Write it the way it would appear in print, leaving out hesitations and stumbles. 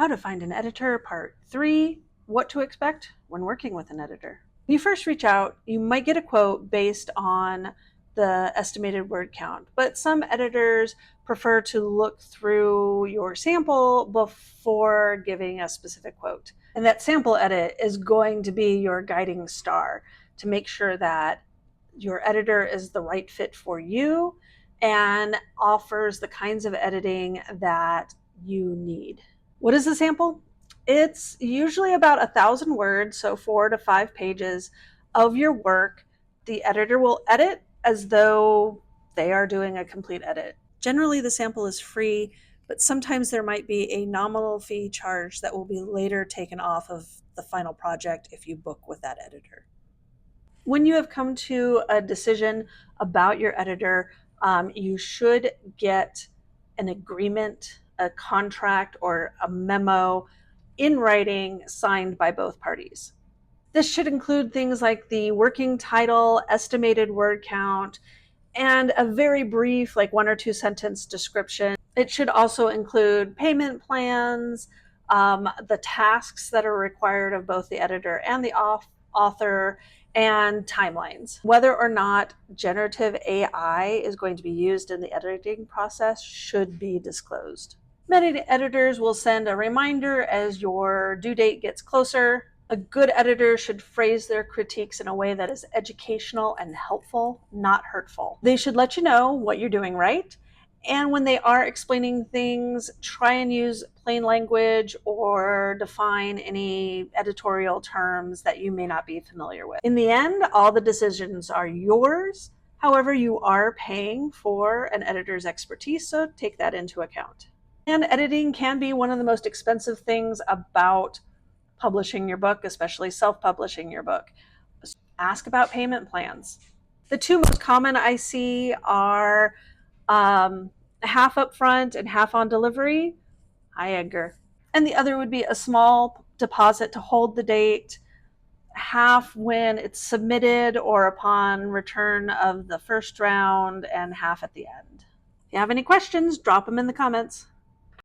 How to find an editor, part 3, what to expect when working with an editor. When you first reach out, you might get a quote based on the estimated word count, but some editors prefer to look through your sample before giving a specific quote. And that sample edit is going to be your guiding star to make sure that your editor is the right fit for you and offers the kinds of editing that you need. What is the sample? It's usually about 1,000 words, so 4 to 5 pages of your work. The editor will edit as though they are doing a complete edit. Generally, the sample is free, but sometimes there might be a nominal fee charge that will be later taken off of the final project if you book with that editor. When you have come to a decision about your editor, you should get an agreement, a contract, or a memo in writing signed by both parties. This should include things like the working title, estimated word count, and a very brief, like 1 or 2 sentence description. It should also include payment plans, the tasks that are required of both the editor and the author, and timelines. Whether or not generative AI is going to be used in the editing process should be disclosed. Many editors will send a reminder as your due date gets closer. A good editor should phrase their critiques in a way that is educational and helpful, not hurtful. They should let you know what you're doing right. And when they are explaining things, try and use plain language or define any editorial terms that you may not be familiar with. In the end, all the decisions are yours. However, you are paying for an editor's expertise, so take that into account. And editing can be one of the most expensive things about publishing your book, especially self-publishing your book. Ask about payment plans. The 2 most common I see are half upfront and half on delivery. Hi, Edgar. And the other would be a small deposit to hold the date, half when it's submitted or upon return of the first round, and half at the end. If you have any questions, drop them in the comments.